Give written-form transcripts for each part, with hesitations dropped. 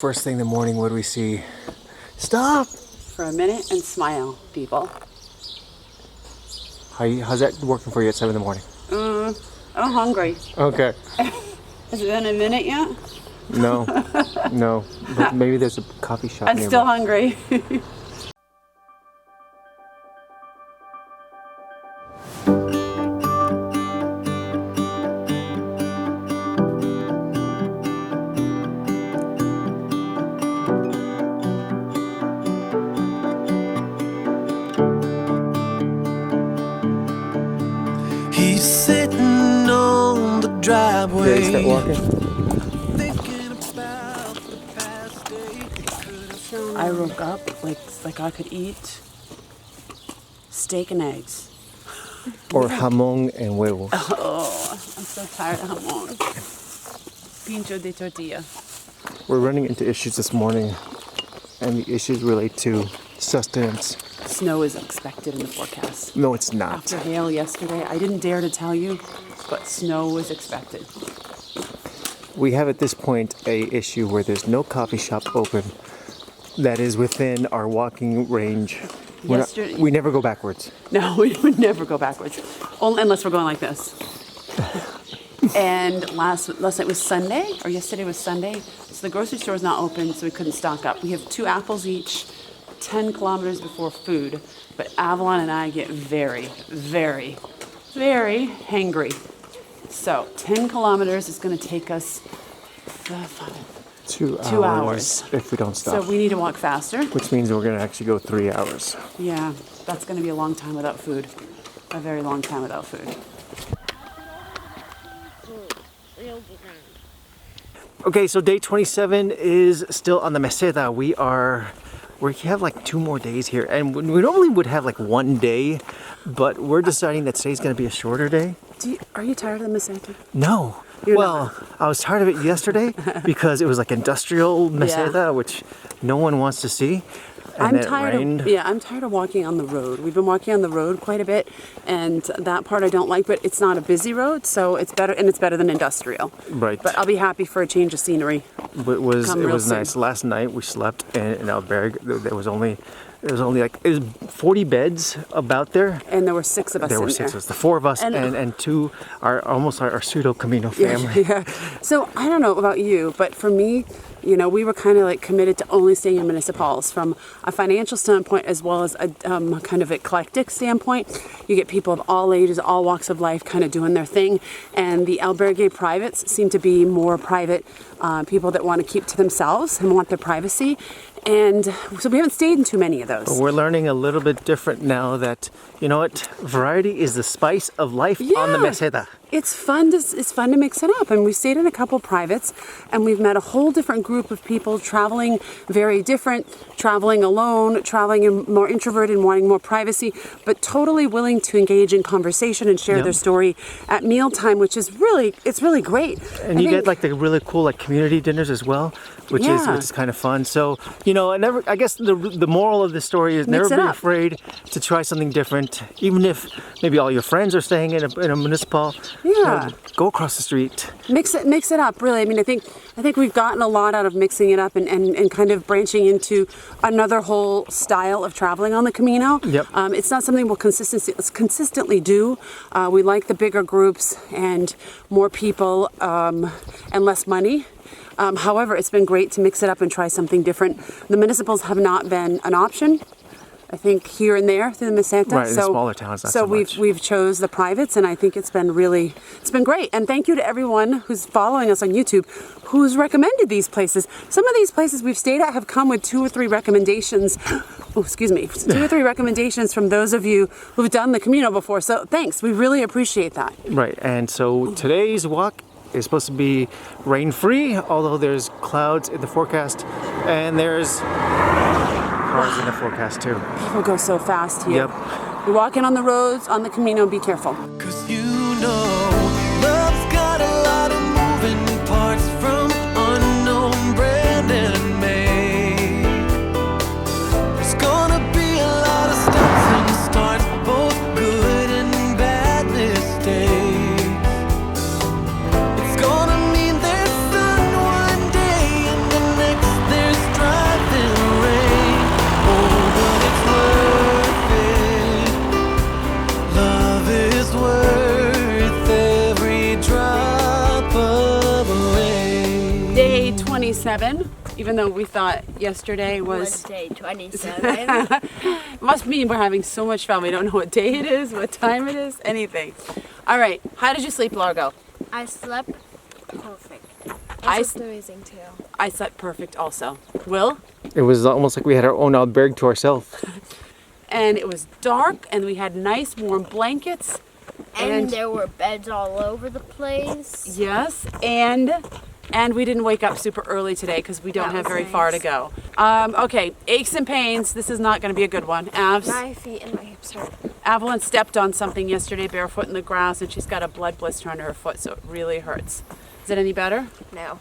First thing in the morning, what do we see? Stop! For a minute and smile, people. How's that working for you at 7 in the morning? I'm hungry. Okay. Has it been a minute yet? No, no. But maybe there's a coffee shop I'm nearby. still hungry. He's sitting on the driveway. Okay, start walking. I woke up like I could eat steak and eggs. Or jamón and huevos. Oh, I'm so tired of jamón. Pincho de tortilla. We're running into issues this morning, and the issues relate to sustenance. Snow is expected in the forecast. No, it's not. After hail yesterday, I didn't dare to tell you, but snow was expected. We have at this point a issue where there's no coffee shop open that is within our walking range. We never go backwards. No, we would never go backwards, only unless we're going like this. And last night was Sunday, or yesterday was Sunday, so the grocery store is not open, so we couldn't stock up. We have 2 apples each, 10 kilometers before food, but Avalon and I get very, very, very hangry. So 10 kilometers is going to take us 2 hours if we don't stop. So we need to walk faster. Which means we're going to actually go 3 hours. Yeah, that's going to be a long time without food. A very long time without food. Okay, so day 27 is still on the Meseta. We have like 2 more days here, and we normally would have like 1 day, but we're deciding that today's going to be a shorter day. Are you tired of the Meseta? No. Well, I was tired of it yesterday because it was like industrial Meseta, which no one wants to see. And I'm tired of walking on the road. We've been walking on the road quite a bit, and that part I don't like, but it's not a busy road, so it's better, and it's better than industrial. Right. But I'll be happy for a change of scenery. It was nice. Last night we slept in Albergue. There was only 40 beds about there. And there were 6 of us There were 6 of us. The 4 of us and 2 are almost our pseudo Camino family. Yeah. So I don't know about you, but for me, we were kind of like committed to only staying in municipals from a financial standpoint as well as a kind of eclectic standpoint. You get people of all ages, all walks of life kind of doing their thing. And the albergue privates seem to be more private people that want to keep to themselves and want their privacy. And so we haven't stayed in too many of those. But we're learning a little bit different now that, you know what, variety is the spice of life on the Meseta. It's fun to mix it up, and we stayed in a couple privates, and we've met a whole different group of people traveling very different, traveling alone, traveling more introverted and wanting more privacy, but totally willing to engage in conversation and share their story at mealtime, which is really great. And you get like the really cool like community dinners as well, which is kind of fun. So I guess the moral of the story is never be afraid to try something different, even if maybe all your friends are staying in a municipal. Yeah. Go across the street. Mix it up, really. I mean, I think we've gotten a lot out of mixing it up and kind of branching into another whole style of traveling on the Camino. Yep. It's not something we'll consistently do. We like the bigger groups and more people and less money. However, it's been great to mix it up and try something different. The municipals have not been an option. I think here and there through the Meseta. Right, in smaller towns, not so much. we've chose the privates, and I think it's been great. And thank you to everyone who's following us on YouTube, who's recommended these places. Some of these places we've stayed at have come with 2 or 3 recommendations. 2 or 3 recommendations from those of you who've done the Camino before. So thanks, we really appreciate that. Right, and so today's walk is supposed to be rain-free, although there's clouds in the forecast, and there's cars in the forecast too. People go so fast here. Yep. You're walking on the roads, on the Camino, be careful. 'Cause love's got a lot of moving parts from unknown brand and make. There's gonna be a lot of stops and starts, both good and bad mistakes. It's gonna mean there's sun one day and the next 27, even though we thought yesterday was... What day? 27? Must mean we're having so much fun. We don't know what day it is, what time it is, anything. All right, how did you sleep, Largo? I slept perfect. I slept amazing too. I slept perfect also. Will? It was almost like we had our own albergue to ourselves. And it was dark, and we had nice warm blankets. And there were beds all over the place. Yes, and we didn't wake up super early today because we don't That have was very nice. far to go. Okay, aches and pains. This is not going to be a good one. My feet and my hips hurt. Avalon stepped on something yesterday barefoot in the grass, and she's got a blood blister under her foot, so it really hurts. Is it any better? No.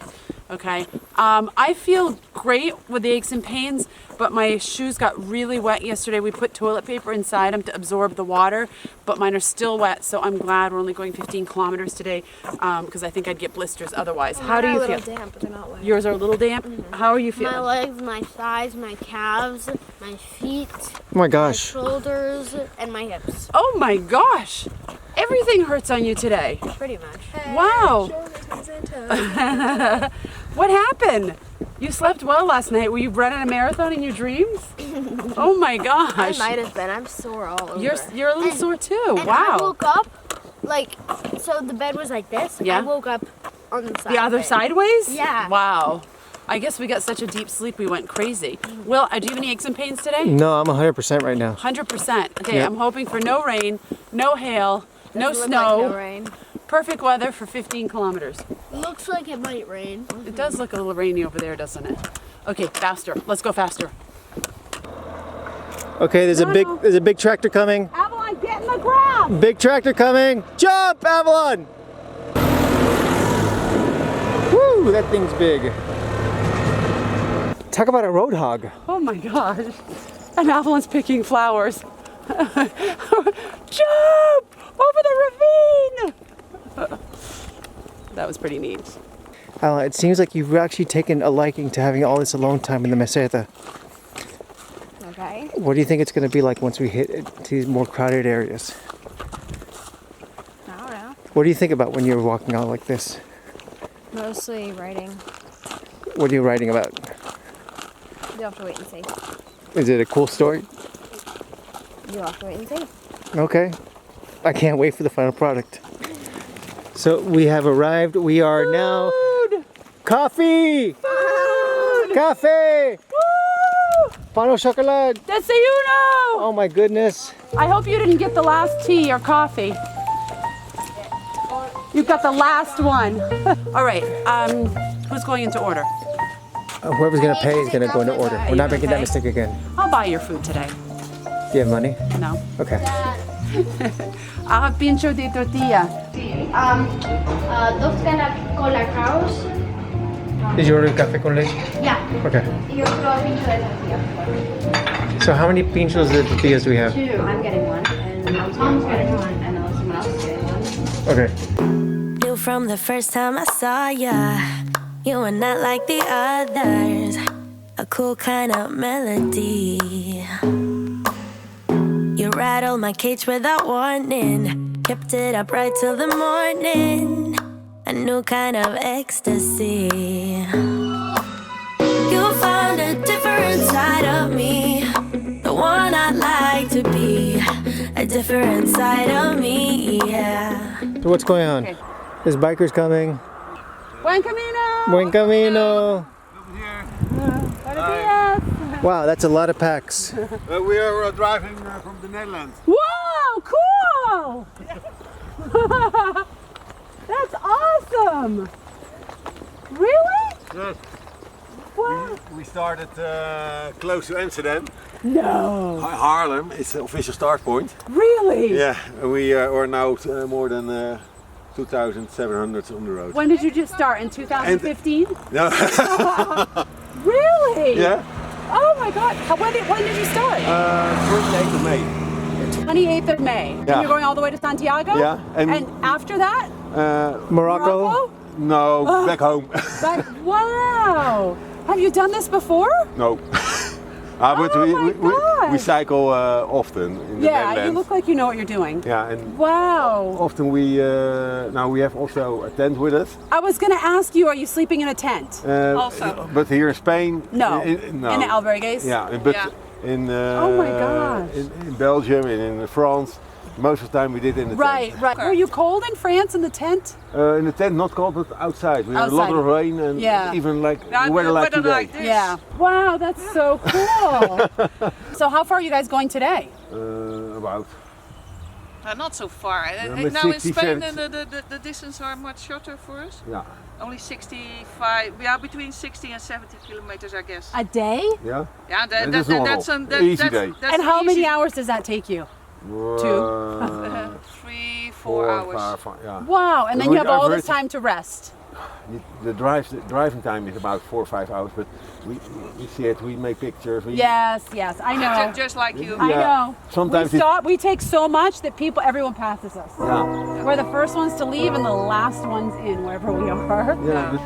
Okay. I feel great with the aches and pains, but my shoes got really wet yesterday. We put toilet paper inside them to absorb the water, but mine are still wet, so I'm glad we're only going 15 kilometers today because I think I'd get blisters otherwise. How do you They're a feel? little damp, but they're not wet. Yours are a little damp? How are you feeling? My legs, my thighs, my calves, my feet, Oh my my gosh. shoulders, and my hips. Oh my gosh! Everything hurts on you today. Pretty much. Wow. What happened? You slept well last night. Were you running a marathon in your dreams? Oh my I gosh. might have been. I'm sore all over. You're a little And- sore too. And I Wow. woke up, so the bed was like this. Yeah. I woke up on the side. The other of it. sideways? Yeah. Wow. I guess we got such a deep sleep we went crazy. Will, do you have any aches and pains today? No, I'm 100% right now. 100%. Okay, Yeah. I'm hoping for no rain, no hail, no Doesn't snow. look like no rain. Perfect weather for 15 kilometers. Looks like it might rain. It does look a little rainy over there, doesn't it? Okay, faster. Let's go faster. Okay, there's No, no. a big tractor coming. Avalon, get in the ground! Big tractor coming. Jump, Avalon! Woo, that thing's big. Talk about a road hog. Oh my gosh. And Avalon's picking flowers. Jump! Over the ravine! That was pretty neat. It seems like you've actually taken a liking to having all this alone time in the Meseta. Okay. What do you think it's going to be like once we hit these more crowded areas? I don't know. What do you think about when you're walking out like this? Mostly writing. What are you writing about? You'll have to wait and see. Is it a cool story? You'll have to wait and see. Okay. I can't wait for the final product. So we have arrived. We are now... Coffee! Food! Coffee! Woo! Pano chocolate! Desayuno! Oh my goodness. I hope you didn't get the last tea or coffee. You got the last one. All right, who's going into order? Whoever's gonna pay is gonna go into order. We're not making that Okay. mistake again. I'll buy your food today. Do you have money? No. Okay. I'll have pincho de tortilla. Dos colacaos. Did you order café con leche? Yeah. Okay. Y otro pincho de tortilla. So how many pinchos de tortillas do we have? Two. I'm getting one, and Tom's getting one, and then someone else is getting one. Okay. Knew from the first time I saw ya, you were not like the others. A cool kind of melody. You rattled my cage without warning, kept it up right till the morning. A new kind of ecstasy. You found a different side of me, the one I'd like to be. A different side of me, yeah. So what's going on? Okay. There's bikers coming. Buen camino! Buen camino. Buenos dias! Wow, that's a lot of packs. We are driving from the Netherlands. Whoa, cool! That's awesome! Really? Yes. Wow. We started close to Amsterdam. No. Haarlem is the official start point. Really? Yeah, we are now more than 2,700 on the road. When did you just start? In 2015? No. Really? Yeah. Oh my God. When did you start? 28th of May. 28th of May. And Yeah. you're going all the way to Santiago? Yeah, And, and- after that? Morocco. No, back home. Wow. Have you done this before? No. But my we cycle often in the Netherlands. You look like you know what you're doing. Yeah, and Wow. often now we have also a tent with us. I was going to ask you, are you sleeping in a tent? Also. But here in Spain, No. no. In the albergues? Yeah, but Yeah. in Oh my gosh. in Belgium and in France, most of the time we did in the Right, tent. right. Were you cold in France in the tent? In the tent, not cold, but outside. We had a lot Outside. of rain and Yeah. even like Yeah, the weather like weather today. like this. Yeah. Wow, that's so cool. So how far are you guys going today? About. Not so far. but Now in 60 Spain, cents. the distance are much shorter for us. Yeah. Only 65. We are between 60 and 70 kilometers, I guess. A day? Yeah. Yeah, And that's normal. that's an Easy day. That's And how easy. many hours does that take you? 3, 4 hours. Yeah. Wow, and then We you have all are this very- time to rest. The driving time is about 4 or 5 hours, but we see it. We make pictures. Yes, I know. Just like you. I Yeah. know. Sometimes we it- stop. We take so much that everyone passes us. Yeah. We're the first ones to leave and the last ones in wherever we are. Yeah.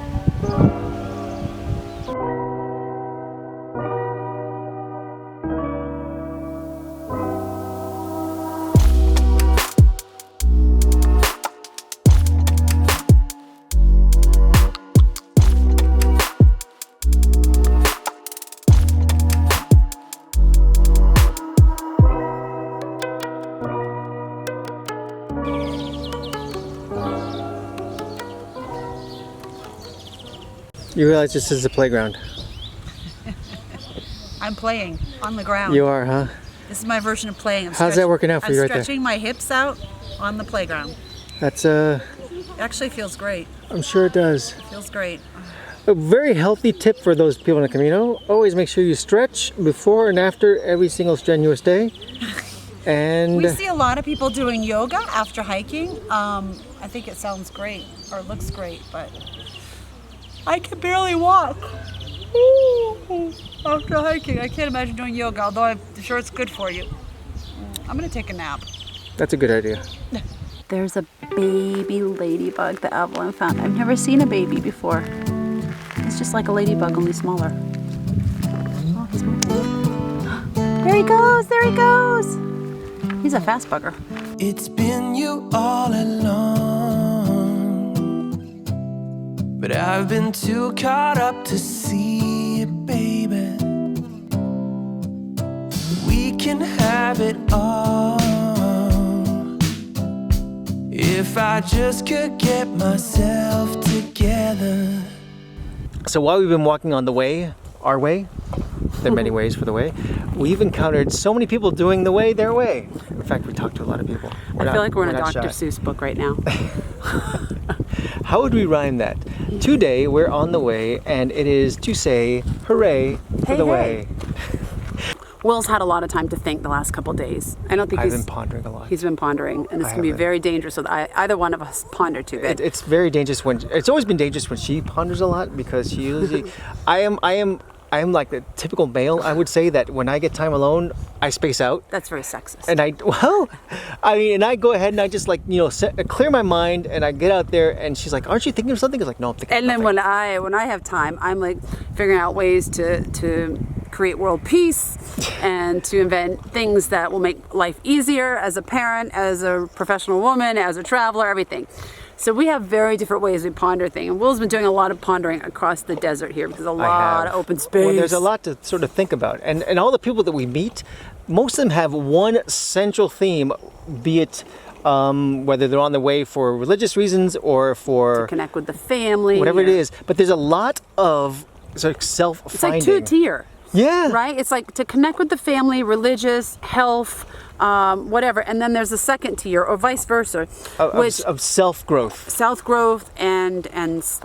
You realize this is a playground. I'm playing on the ground. You are, huh? This is my version of playing. How's that working out for you right there? I'm stretching my hips out on the playground. That's It actually feels great. I'm sure it does. It feels great. A very healthy tip for those people in the Camino. Always make sure you stretch before and after every single strenuous day. And We see a lot of people doing yoga after hiking. I think it sounds great or looks great, but I can barely walk. Ooh, after hiking, I can't imagine doing yoga, although I'm sure it's good for you. I'm gonna take a nap. that's a good idea. There's a baby ladybug that Avalon found. I've never seen a baby before. It's just like a ladybug, only smaller. Oh, he's moving. There he goes, there he goes. He's a fast bugger. It's been you all along, but I've been too caught up to see it, baby. We can have it all if I just could get myself together. So while we've been walking on the way, our way, there are many ways for the way, we've encountered so many people doing the way their way. In fact, we talked to a lot of people. I feel like we're in a not Dr. shy. Seuss book right now. How would we rhyme that? Today we're on the way, and it is to say hooray for Hey, the hey. way. Will's had a lot of time to think the last couple days. I don't think I've been pondering a lot. he's been pondering, and it's I going to be haven't. very dangerous if either one of us ponder too big. It's very dangerous when it's always been dangerous when she ponders a lot because she usually I am like the typical male. I would say that when I get time alone, I space out. That's very sexist. And I go ahead and I just like, clear my mind and I get out there and she's like, aren't you thinking of something? I was like, no, I'm thinking of And then nothing. when I have time, I'm like figuring out ways to create world peace and to invent things that will make life easier as a parent, as a professional woman, as a traveler, everything. So we have very different ways we ponder things. And Will's been doing a lot of pondering across the desert here because there's a lot of open space. Well, there's a lot to sort of think about. And all the people that we meet, most of them have one central theme, be it whether they're on the way for religious reasons or for Connect with the family. whatever it or- is. But there's a lot of sort of self-finding. It's like two-tier. Yeah. Right? It's like to connect with the family, religious, health, whatever. And then there's a second tier, or vice versa, which Of self-growth. self-growth and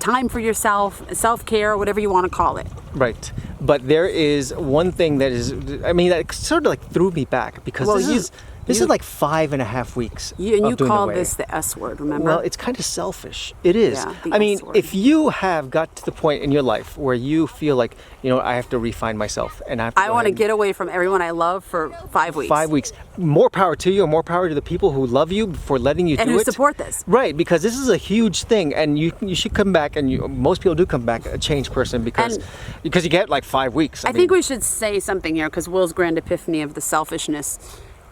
time for yourself, self-care, whatever you want to call it. Right. But there is one thing that is, that sort of like threw me back because Well, this This is like 5.5 weeks. And of you doing call the way. this the S word, remember? Well, it's kind of selfish. It is. Yeah, the I mean, S word. if you have got to the point in your life where you feel like, I have to refine myself and I want to get away from everyone I love for 5 weeks. 5 weeks. More power to you, and more power to the people who love you for letting you And do who it. support this. Right, because this is a huge thing, and you should come back, and most people do come back a changed person because you get like 5 weeks. I think we should say something here, because Will's grand epiphany of the selfishness.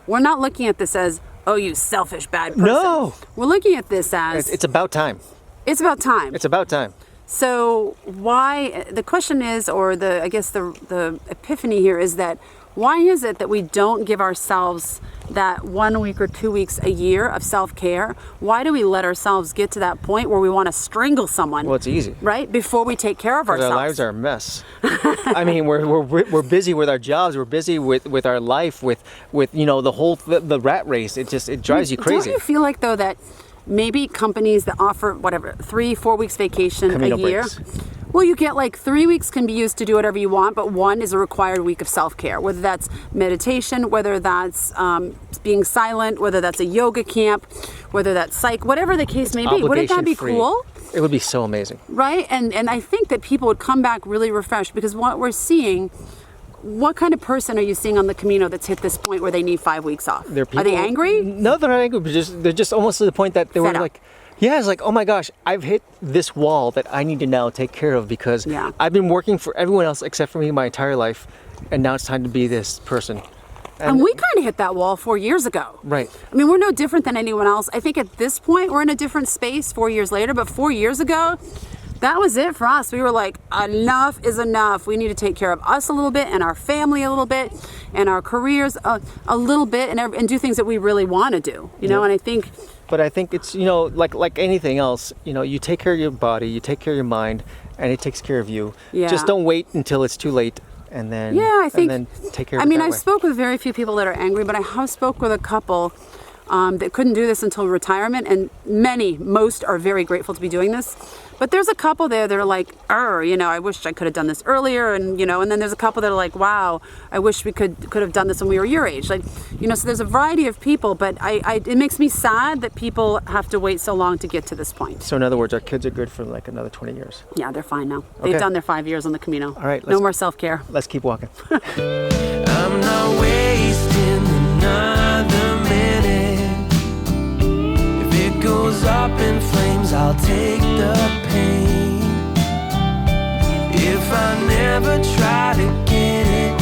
We're not looking at this as, oh, you selfish bad person. No. We're looking at this as It's about time. it's about time. It's about time. So why, the question is, or I guess the epiphany here is that, why is it that we don't give ourselves that 1 week or 2 weeks a year of self-care? Why do we let ourselves get to that point where we want to strangle someone? Well, it's easy. Right? Before we take care of Our ourselves. lives are a mess. I mean, we're busy with our jobs. We're busy with our life. With the whole the rat race. It drives you crazy. Don't you feel like, though, that maybe companies that offer 3-4 weeks vacation Camino a year, breaks. well, you get like 3 weeks can be used to do whatever you want, but 1 is a required week of self-care, whether that's meditation, whether that's being silent, whether that's a yoga camp, whether that's whatever the case may be. Wouldn't that be Obligation-free. cool? It would be so amazing. Right? And I think that people would come back really refreshed, because what we're seeing, what kind of person are you seeing on the Camino that's hit this point where they need 5 weeks off? Are they angry? No, they're not angry. But they're just almost to the point that they were Fed up. like, yeah, it's like, oh my gosh, I've hit this wall that I need to now take care of, because Yeah. I've been working for everyone else except for me my entire life, and now it's time to be this person. And we kind of hit that wall 4 years ago. Right. I mean, we're no different than anyone else. I think at this point, we're in a different space 4 years later, but 4 years ago, that was it for us. We were like, enough is enough. We need to take care of us a little bit, and our family a little bit, and our careers a little bit, and do things that we really want to do, and I think... But I think it's, like anything else, you take care of your body, you take care of your mind, and it takes care of you. Yeah. Just don't wait until it's too late, and then, I think, and then take care of I it mean, that I way. spoke with very few people that are angry, but I have spoke with a couple that couldn't do this until retirement, and most are very grateful to be doing this. But there's a couple there that are like, I wish I could have done this earlier, and then there's a couple that are like, wow, I wish we could have done this when we were your age. So there's a variety of people, but it makes me sad that people have to wait so long to get to this point. So in other words, our kids are good for like another 20 years. Yeah, they're fine now. They've Okay. done their 5 years on the Camino. All right, No more self-care. Let's keep walking. I'm not wasting another minute. If it goes up in flames, I'll take the pain. If I never try to get it,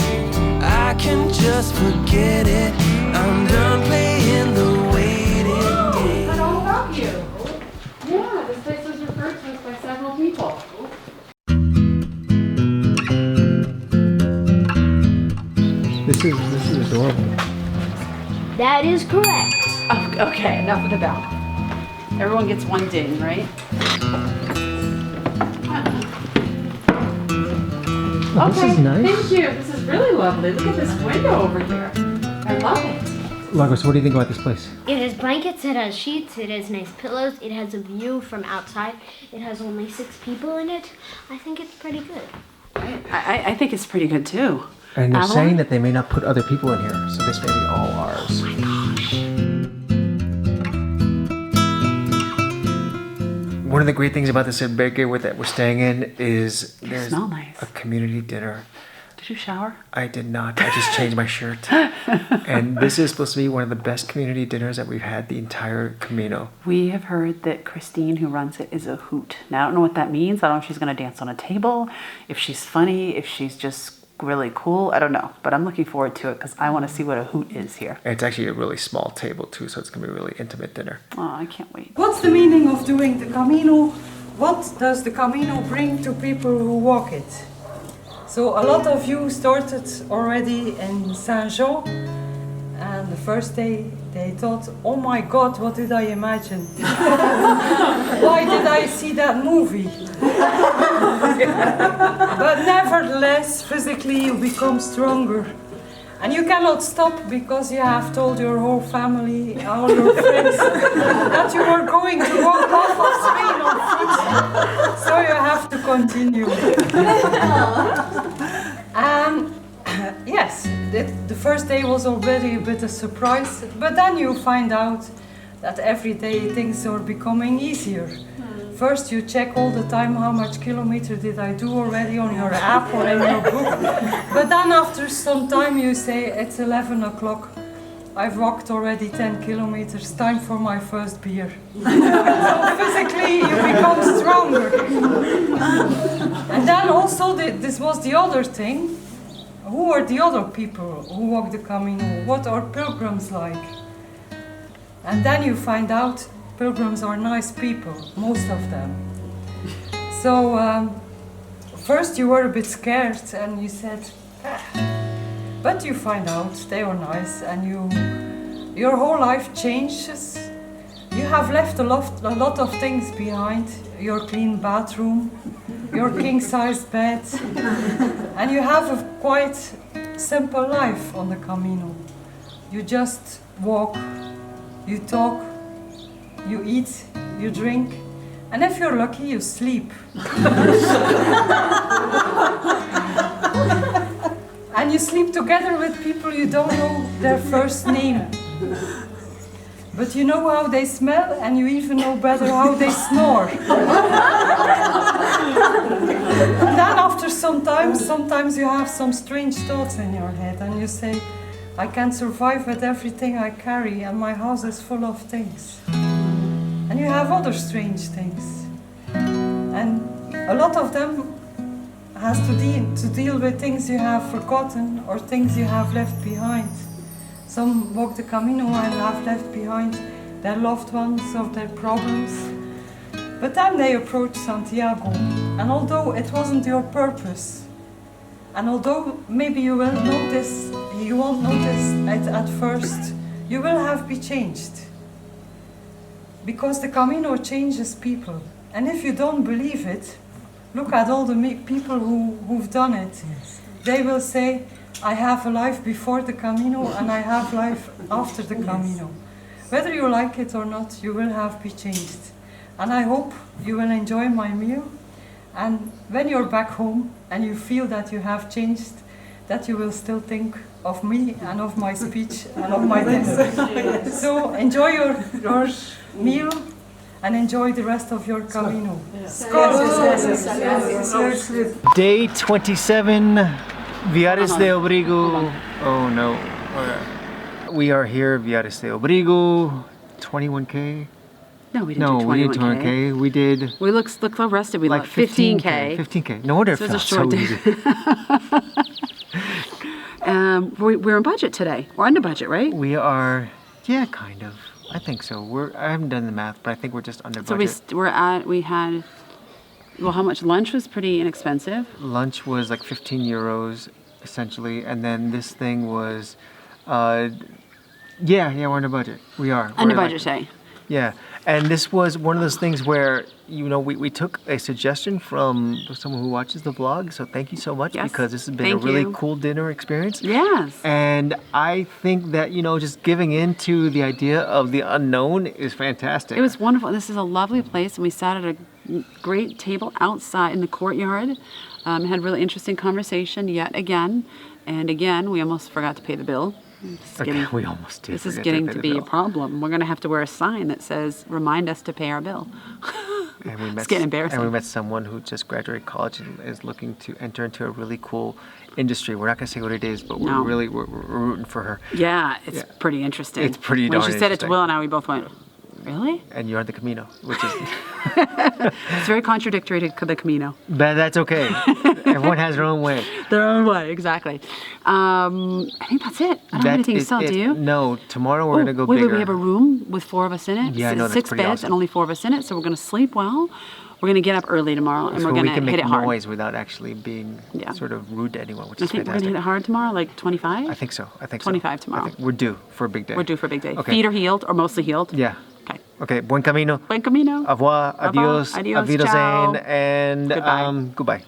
I can just forget it. I'm done playing the waiting game. But all about you. Yeah, this place was referred to us by several people. This is adorable. That is correct. Oh, okay, enough of the bell. Everyone gets one ding, right? Oh, this is nice. Thank you. This is really lovely. Look at this window over here. I love it. Lagos, what do you think about this place? It has blankets, it has sheets, it has nice pillows, it has a view from outside. It has only 6 people in it. I think it's pretty good. I think it's pretty good too. And they're Avalon? saying that they may not put other people in here, so this may be all ours. One of the great things about this albergue that we're staying in is there's smell nice. a community dinner. Did you shower? I did not. I just changed my shirt. And this is supposed to be one of the best community dinners that we've had the entire Camino. We have heard that Christine, who runs it, is a hoot. Now, I don't know what that means. I don't know if she's going to dance on a table, if she's funny, if she's just really cool. I don't know. But I'm looking forward to it because I want to see what a hoot is here. And it's actually a really small table too, so it's going to be a really intimate dinner. Oh, I can't wait. What's the meaning of doing the Camino? What does the Camino bring to people who walk it? So a lot of you started already in Saint-Jean, and the first day they thought, oh my God, what did I imagine? Why did I see that movie? But nevertheless, physically you become stronger. And you cannot stop because you have told your whole family, all your friends, that you were going to walk half of Spain on foot. So you have to continue. Yes, the first day was already a bit of surprise, but then you find out that every day things are becoming easier. First you check all the time how much kilometer did I do already on your app or in your book. But then after some time you say it's 11 o'clock. I've walked already 10 kilometers, time for my first beer. So physically you become stronger. And then also this was the other thing. Who are the other people who walk the Camino? What are pilgrims like? And then you find out pilgrims are nice people, most of them. So first you were a bit scared and you said, but you find out they are nice and your whole life changes. You have left a lot of things behind, your clean bathroom, your king-size bed, and you have a quite simple life on the Camino. You just walk, you talk, you eat, you drink, and if you're lucky, you sleep. And you sleep together with people you don't know their first name. But you know how they smell, and you even know better how they snore. And then after sometimes you have some strange thoughts in your head, and you say, I can survive with everything I carry, and my house is full of things. And you have other strange things. And a lot of them has to deal with things you have forgotten or things you have left behind. Some walk the Camino and have left behind their loved ones or their problems. But then they approach Santiago, and although it wasn't your purpose, and although maybe you won't notice it at first, you will have be changed. Because the Camino changes people. And if you don't believe it, look at all the people who've done it. Yes. They will say, I have a life before the Camino and I have life after the Camino. Whether you like it or not, you will have be changed. And I hope you will enjoy my meal. And when you're back home and you feel that you have changed, that you will still think of me and of my speech and of my dinner. So enjoy your meal and enjoy the rest of your Camino. Day 27, Villares de Obrigo. Oh no. Okay. We are here, Villares de Obrigo, 21K. No, we didn't do 21K. We did. We look so rested. We like 15K. 15K. No wonder it felt so easy. We're on budget today. We're under budget, right? We are, yeah, kind of. I think so. I haven't done the math, but I think we're just under budget. So we had, well, how much? Lunch was pretty inexpensive. Lunch was like 15 euros, essentially, and then this thing was, we're under budget. We are. Under budget today. Yeah, and this was one of those things where, we took a suggestion from someone who watches the vlog, so thank you so much, because this has been a really cool dinner experience. Yes. And I think that, just giving into the idea of the unknown is fantastic. It was wonderful. This is a lovely place, and we sat at a great table outside in the courtyard, had really interesting conversation yet again, and again, we almost forgot to pay the bill. We almost did. This is getting to be a problem. We're going to have to wear a sign that says, remind us to pay our bill. It's getting embarrassing. And we met someone who just graduated college and is looking to enter into a really cool industry. We're not going to say what it is, but we're rooting for her. Yeah, it's pretty interesting. It's pretty darn interesting. When she said it to Will and I, we both went, really? And you're on the Camino, which is... It's very contradictory to the Camino. But that's okay. Everyone has their own way. Their own way, exactly. I think that's it. I don't have anything to sell, do you? No, tomorrow we're going to go bigger. Wait, we have a room with 4 of us in it. Yeah, no, that's 6 pretty beds awesome. and only 4 of us in it, so we're going to sleep well. We're going to get up early tomorrow, and we're going to hit it hard. We can make noise without actually being sort of rude to anyone, which is fantastic. We're going to hit it hard tomorrow, like 25? I think so. 25 tomorrow. We're due for a big day. Okay. Feet are healed, or mostly healed? Yeah. Okay. Buen camino. Buen camino. Au revoir. Adios. Adios. Auf Wiedersehen. And goodbye.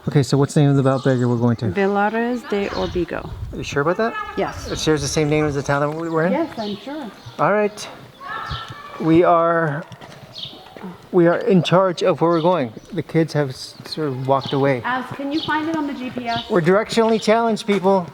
Okay, so what's the name of the Albergue we're going to? Villares de Obrigo. Are you sure about that? Yes. It shares the same name as the town that we're in? Yes, I'm sure. All right. We are in charge of where we're going. The kids have sort of walked away. Can you find it on the GPS? We're directionally challenged, people.